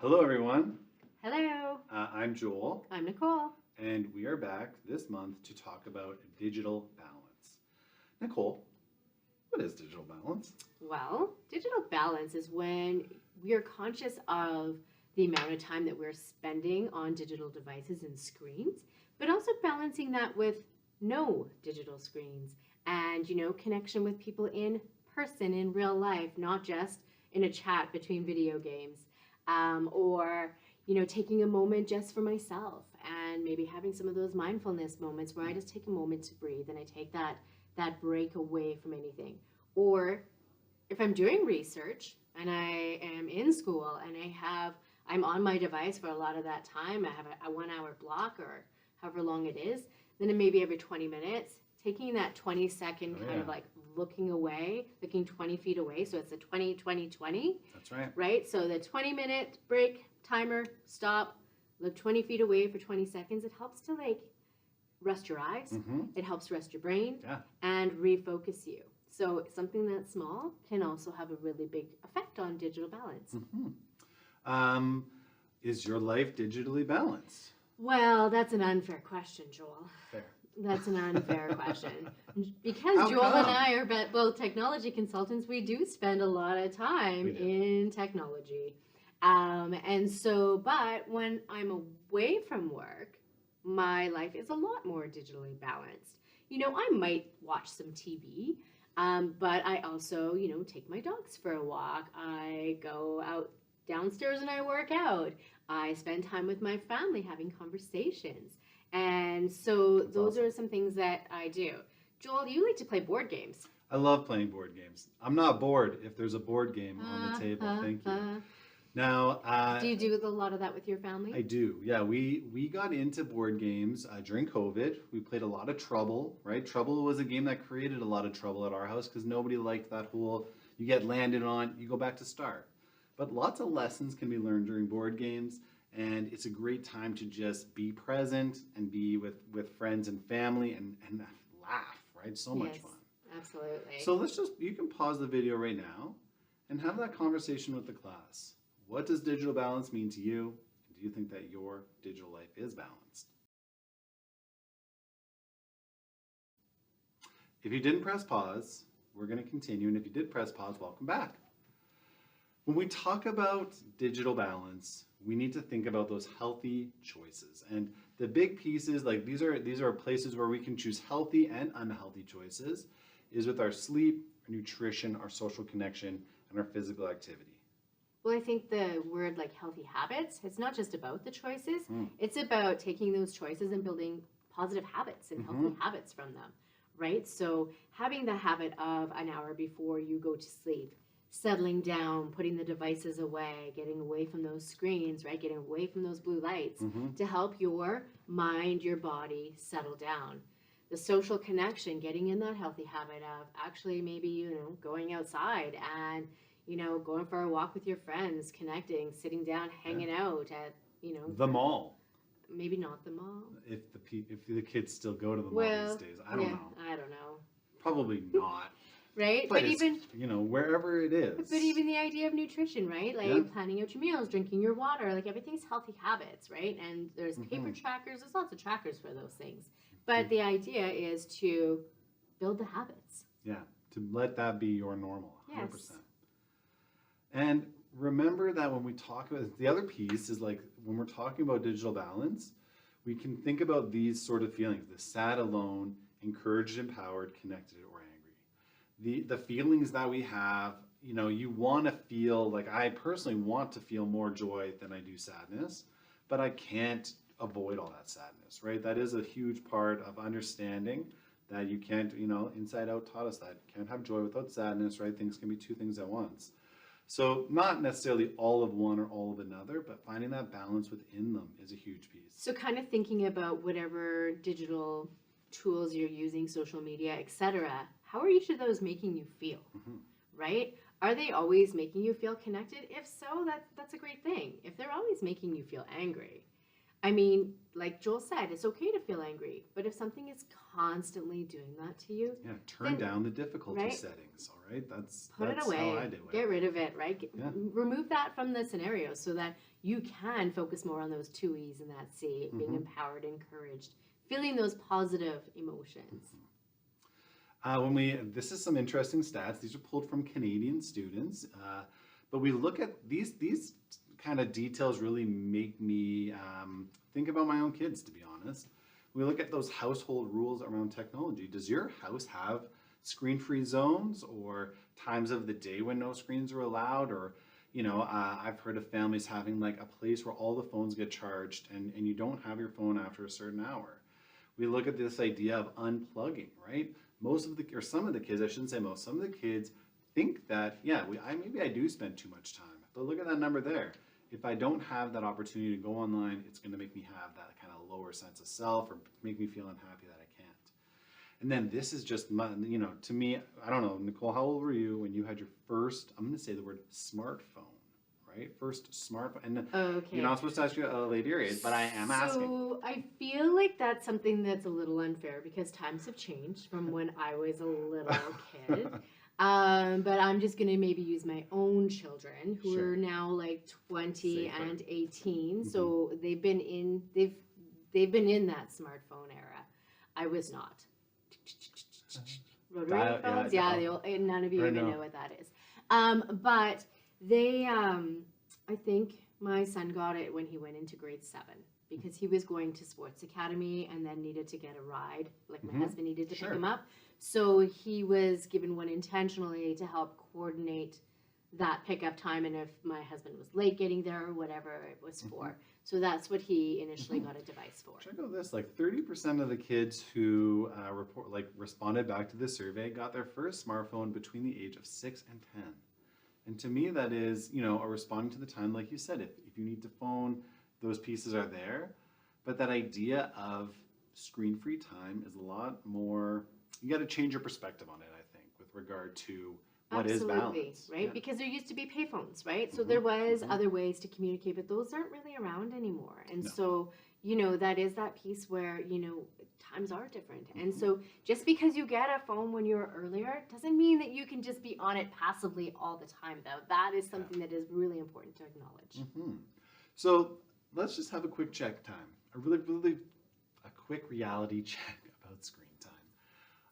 Hello, everyone. Hello, I'm Joel, I'm Nicole. and we are back this month to talk about digital balance. Nicole, what is digital balance? Well, digital balance is when we are conscious of the amount of time that we're spending on digital devices and screens, but also balancing that with no digital screens and, connection with people in person in real life, not just in a chat between video games, or taking a moment just for myself and maybe having some of those mindfulness moments where I just take a moment to breathe and I take that break away from anything. Or if I'm doing research and I am in school and I'm on my device for a lot of that time, I have a 1 hour block or however long it is, then maybe every 20 minutes, taking that 20-second kind of like looking away, looking 20 feet away. So it's a 20, 20, 20. That's right. Right? So the 20-minute break, timer, stop, look 20 feet away for 20 seconds. It helps to rest your eyes. It helps rest your brain and refocus you. So something that small can also have a really big effect on digital balance. Is your life digitally balanced? Well, that's an unfair question, Joel. Fair. That's an unfair question. Because How Joel come? and I are both technology consultants, we do spend a lot of time in technology. But when I'm away from work, my life is a lot more digitally balanced. I might watch some TV, but I also, take my dogs for a walk. I go out downstairs and I work out. I spend time with my family having conversations. And so those are some things that I do. Joel, you like to play board games. I love playing board games. I'm not bored if there's a board game on the table. Thank you. Now, do you do a lot of that with your family? I do. Yeah, we got into board games during COVID. We played a lot of Trouble, right? Trouble was a game that created a lot of trouble at our house because nobody liked that whole, you get landed on, you go back to start. But lots of lessons can be learned during board games, and it's a great time to just be present and be with friends and family and laugh, right? So much fun. Absolutely. So you can pause the video right now and have that conversation with the class. What does digital balance mean to you? And do you think that your digital life is balanced? If you didn't press pause, we're going to continue. And if you did press pause, welcome back. When we talk about digital balance, we need to think about those healthy choices. And the big pieces, like these are places where we can choose healthy and unhealthy choices, is with our sleep, our nutrition, our social connection, and our physical activity. Well, I think the word like healthy habits, it's not just about the choices. It's about taking those choices and building positive habits and healthy habits from them, right? So having the habit of an hour before you go to sleep, settling down, putting the devices away, getting away from those screens, right? Getting away from those blue lights to help your mind, your body settle down. The social connection, getting in that healthy habit of actually maybe, going outside and, going for a walk with your friends, connecting, sitting down, hanging out at, the mall. Maybe not the mall. If the kids still go to the mall these days, I don't know. I don't know. Probably not. Right? But even, wherever it is. But even the idea of nutrition, right? Like planning out your meals, drinking your water, like everything's healthy habits, right? And there's paper trackers, there's lots of trackers for those things. But the idea is to build the habits. Yeah, to let that be your normal, 100%. Yes. And remember that when we talk about, the other piece is like, when we're talking about digital balance, we can think about these sort of feelings, the sad, alone, encouraged, empowered, connected, or angry. The feelings that we have, you want to feel, like I personally want to feel more joy than I do sadness, but I can't avoid all that sadness, right? That is a huge part of understanding that you can't, Inside Out taught us that. You can't have joy without sadness, right? Things can be two things at once. So not necessarily all of one or all of another, but finding that balance within them is a huge piece. So kind of thinking about whatever digital tools you're using, social media, etc. How are each of those making you feel, right? Are they always making you feel connected? If so, that's a great thing. If they're always making you feel angry, I mean, like Joel said, it's okay to feel angry, but if something is constantly doing that to you, Yeah, turn then down the difficulty right, settings, all right? put it That's how I away, do it. get rid of it, right? Yeah. Remove that from the scenario so that you can focus more on those two E's and that C, being empowered, encouraged, feeling those positive emotions. This is some interesting stats. These are pulled from Canadian students, but we look at these kind of details really make me think about my own kids, to be honest. We look at those household rules around technology. Does your house have screen-free zones or times of the day when no screens are allowed? Or, I've heard of families having like a place where all the phones get charged and you don't have your phone after a certain hour. We look at this idea of unplugging, right? Some of the kids, I shouldn't say most, some of the kids think that, yeah, maybe I do spend too much time. But look at that number there. If I don't have that opportunity to go online, it's going to make me have that kind of lower sense of self or make me feel unhappy that I can't. And then this is just, to me, I don't know, Nicole, how old were you when you had your first, I'm going to say the word smartphone, right? First smartphone. And Okay. you're not supposed to ask you a lady your age, but I am asking. So I feel like that's something that's a little unfair because times have changed from when I was a little kid. But I'm just gonna maybe use my own children who Sure. are now like 20 Safer. and 18. So they've been in that smartphone era. I was not. Rotary Dial- yeah, phones, yeah, dial. none of you I even know. know what that is. But they, I think my son got it when he went into grade 7 because he was going to sports academy and then needed to get a ride. Like my husband needed to Sure. pick him up. So he was given one intentionally to help coordinate that pickup time and if my husband was late getting there or whatever it was for. So that's what he initially got a device for. Check out this, like 30% of the kids who responded back to the survey got their first smartphone between the age of 6 and 10. And to me, that is, responding to the time, like you said, if you need to phone, those pieces are there. But that idea of screen-free time is a lot more, you got to change your perspective on it, I think, with regard to what is balance. Right? Yeah. Because there used to be payphones, right? So there was other ways to communicate, but those aren't really around anymore. And No. so, that is that piece where, times are different. And so just because you get a phone when you're earlier doesn't mean that you can just be on it passively all the time, though. That is something that is really important to acknowledge. So let's just have a quick check time. A quick reality check about screen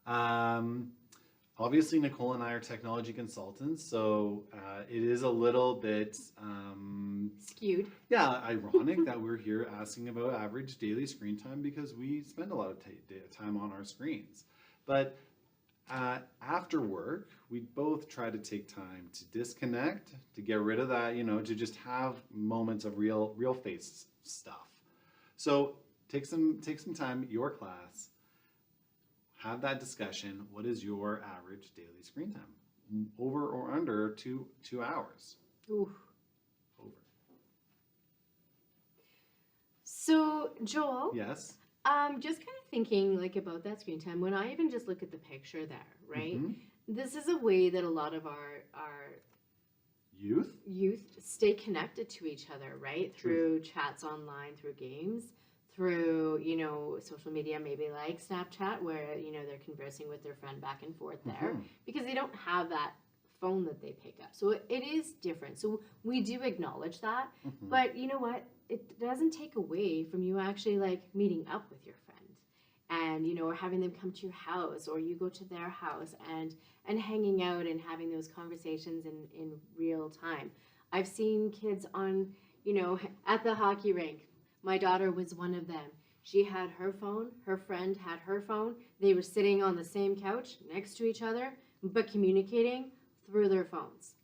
time. Obviously, Nicole and I are technology consultants, so it is a little bit Skewed. Yeah, ironic that we're here asking about average daily screen time because we spend a lot of time on our screens. But after work, we both try to take time to disconnect, to get rid of that, to just have moments of real face stuff. So take some time, your class, have that discussion. What is your average daily screen time? Over or under 2 hours? Ooh. Over. So, Joel, Yes. just kind of thinking like about that screen time, when I even just look at the picture there, right? This is a way that a lot of our Youth? stay connected to each other, right? Through chats online, through games, through, social media, maybe like Snapchat, where, they're conversing with their friend back and forth there because they don't have that phone that they pick up. So it is different. So we do acknowledge that, but you know what? It doesn't take away from you actually like meeting up with your friend and, or having them come to your house or you go to their house and hanging out and having those conversations in real time. I've seen kids on, at the hockey rink. My daughter was one of them. She had her phone, her friend had her phone. They were sitting on the same couch next to each other, but communicating through their phones.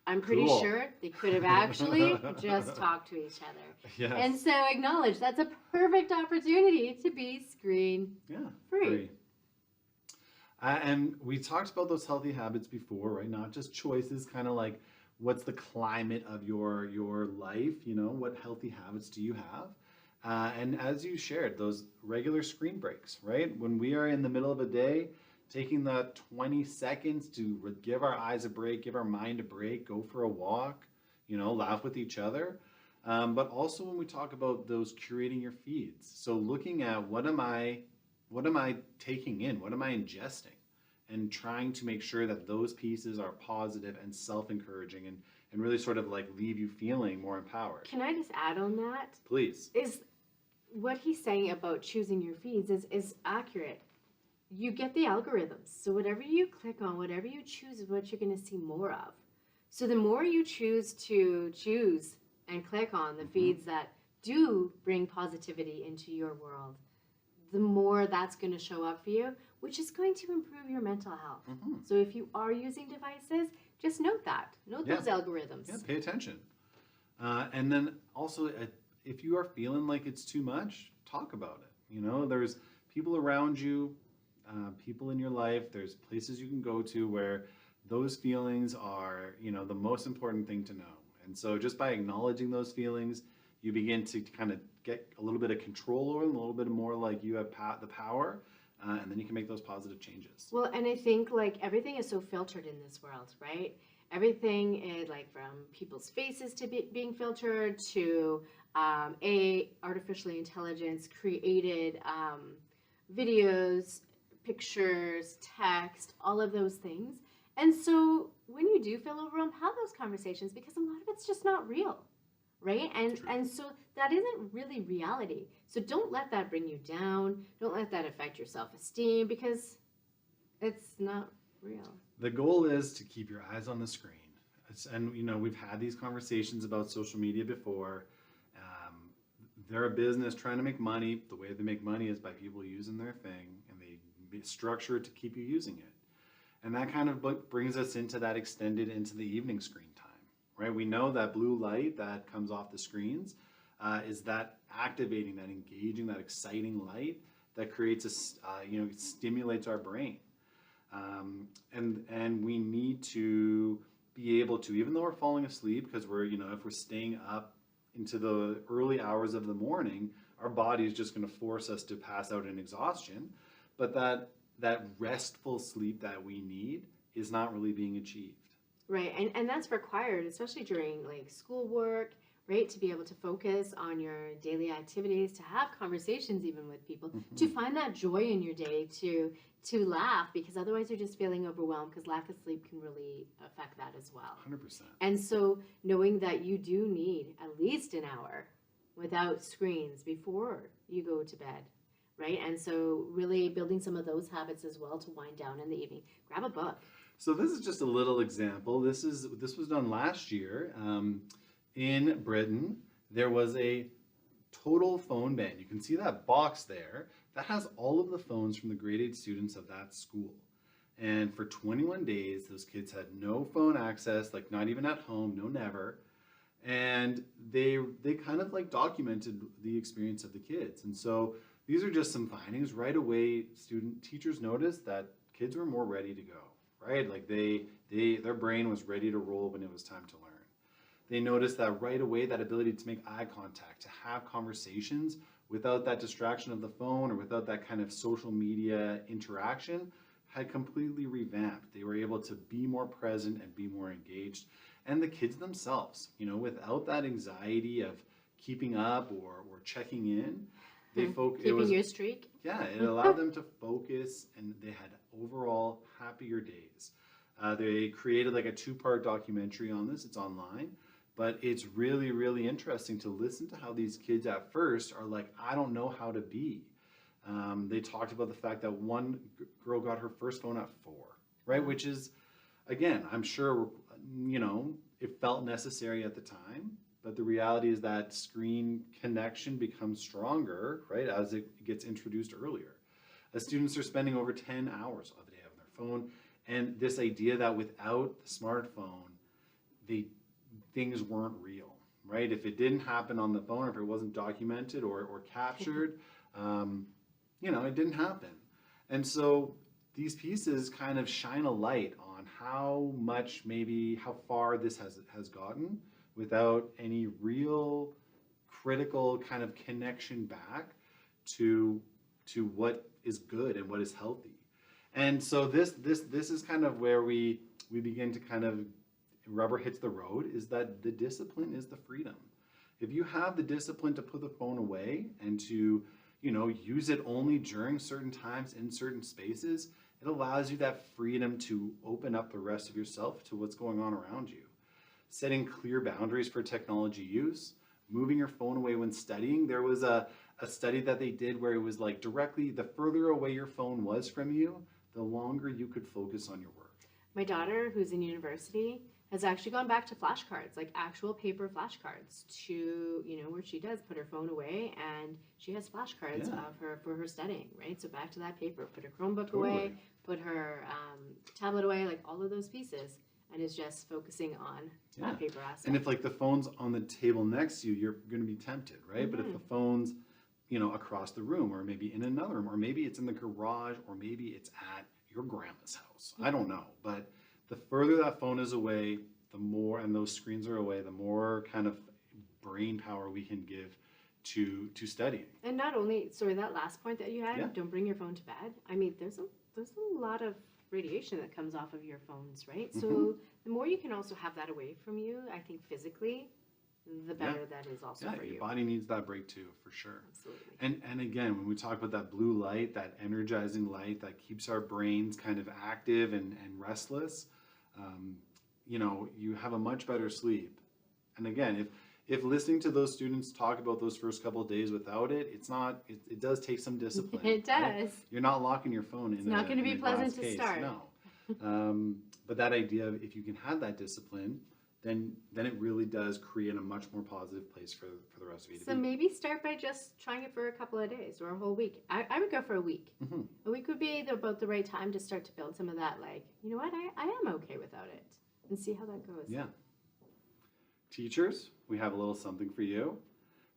I'm pretty Cool. sure they could have actually just talked to each other. Yes. And so acknowledge that's a perfect opportunity to be screen free. And we talked about those healthy habits before, right? Not just choices, kind of like what's the climate of your life, what healthy habits do you have? And as you shared, those regular screen breaks, right? When we are in the middle of a day, taking that 20 seconds to give our eyes a break, give our mind a break, go for a walk, laugh with each other. But also when we talk about those curating your feeds, so looking at what am I taking in, what am I ingesting, and trying to make sure that those pieces are positive and self-encouraging and really sort of like leave you feeling more empowered. Can I just add on that? Please. Is what he's saying about choosing your feeds is accurate. You get the algorithms. So whatever you click on, whatever you choose is what you're going to see more of. So the more you choose and click on the feeds that do bring positivity into your world, the more that's going to show up for you, which is going to improve your mental health. So if you are using devices, just note that. Note those algorithms. Yeah, pay attention. And then also, if you are feeling like it's too much, talk about it. You know, there's people around you, people in your life, there's places you can go to where those feelings are, you know, the most important thing to know. And so just by acknowledging those feelings, you begin to kind of get a little bit of control over them, a little bit more like you have the power, and then you can make those positive changes. Well, and I think like everything is so filtered in this world, right? Everything is like from people's faces to being filtered to artificially intelligence created videos, pictures, text, all of those things. And so when you do feel overwhelmed, have those conversations because a lot of it's just not real. Right? And so that isn't really reality. So don't let that bring you down. Don't let that affect your self-esteem because it's not real. The goal is to keep your eyes on the screen. And, you know, we've had these conversations about social media before. They're a business trying to make money. The way they make money is by people using their thing, and they structure it to keep you using it. And that kind of brings us into that extended into the evening screen time. Right, we know that blue light that comes off the screens is that activating, that engaging, that exciting light that creates stimulates our brain, and we need to be able to, even though we're falling asleep, because we're, you know, if we're staying up into the early hours of the morning, our body is just going to force us to pass out in exhaustion, but that restful sleep that we need is not really being achieved. Right, and that's required, especially during like schoolwork, right? To be able to focus on your daily activities, to have conversations even with people, to find that joy in your day, to laugh, because otherwise you're just feeling overwhelmed because lack of sleep can really affect that as well. 100%. And so knowing that you do need at least an hour without screens before you go to bed, right? And so really building some of those habits as well to wind down in the evening. Grab a book. So this is just a little example. This was done last year in Britain. There was a total phone ban. You can see that box there. That has all of the phones from the grade 8 students of that school. And for 21 days, those kids had no phone access, like not even at home, no never. And they kind of like documented the experience of the kids. And so these are just some findings. Right away, teachers noticed that kids were more ready to go. Right? Like their brain was ready to roll when it was time to learn. They noticed that right away, that ability to make eye contact, to have conversations without that distraction of the phone or without that kind of social media interaction had completely revamped. They were able to be more present and be more engaged. And the kids themselves, you know, without that anxiety of keeping up or checking in, keeping your streak. Yeah, it allowed them to focus, and they had overall happier days. They created like a 2-part documentary on this. It's online, but it's really, really interesting to listen to how these kids at first are like, I don't know how to be. They talked about the fact that one girl got her first phone at 4, right? Which is, again, I'm sure, you know, it felt necessary at the time. But the reality is that screen connection becomes stronger, right, as it gets introduced earlier. As students are spending over 10 hours of the day on their phone, and this idea that without the smartphone, things weren't real, right? If it didn't happen on the phone, or if it wasn't documented or captured, you know, it didn't happen. And so these pieces kind of shine a light on how far this has gotten, without any real critical kind of connection back to what is good and what is healthy. And so this is kind of where we begin to kind of rubber hits the road, is that the discipline is the freedom. If you have the discipline to put the phone away and to, use it only during certain times in certain spaces, it allows you that freedom to open up the rest of yourself to what's going on around you. Setting clear boundaries for technology use, moving your phone away when studying. There was a study that they did where it was like directly, the further away your phone was from you, the longer you could focus on your work. My daughter, who's in university, has actually gone back to flashcards, like actual paper flashcards, to where she does put her phone away and she has flashcards of her for her studying, right? So back to that paper, put her Chromebook away, put her tablet away, like all of those pieces, and is just focusing on that paper aspect. And if like the phone's on the table next to you, you're going to be tempted, right? But if the phone's across the room, or maybe in another room, or maybe it's in the garage, or maybe it's at your grandma's house. I don't know. But the further that phone is away, the more, and those screens are away, the more kind of brain power we can give to studying. And not only, sorry, that last point that you had, don't bring your phone to bed. I mean, there's a lot of radiation that comes off of your phones, right? So the more you can also have that away from you, I think physically, the better that is also for you. Your body needs that break too, for sure. Absolutely. And again, when we talk about that blue light, that energizing light that keeps our brains kind of active and restless, you have a much better sleep. And again, if listening to those students talk about those first couple of days without it, it does take some discipline. It does. Right? You're not locking your phone in. It's not going to be pleasant to start. No. But that idea of if you can have that discipline, then it really does create a much more positive place for the rest of you to be. So maybe start by just trying it for a couple of days or a whole week. I would go for a week. A week would be about the right time to start to build some of that, like, you know what, I am okay without it, and see how that goes. Yeah. Teachers, we have a little something for you.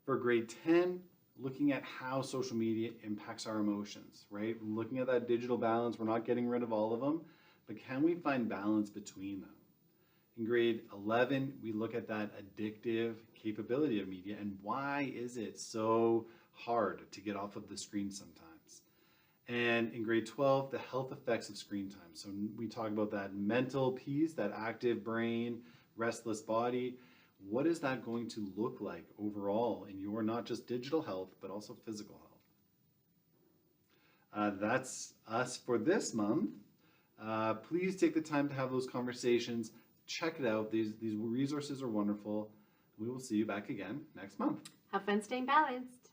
For grade 10, looking at how social media impacts our emotions, right? Looking at that digital balance, we're not getting rid of all of them, but can we find balance between them? In grade 11, we look at that addictive capability of media and why is it so hard to get off of the screen sometimes. And in grade 12, the health effects of screen time. So we talk about that mental piece, that active brain, restless body. What is that going to look like overall in your not just digital health, but also physical health? That's us for this month. Please take the time to have those conversations. Check it out. These resources are wonderful. We will see you back again next month. Have fun staying balanced.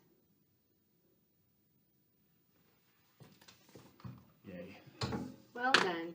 Yay. Well done.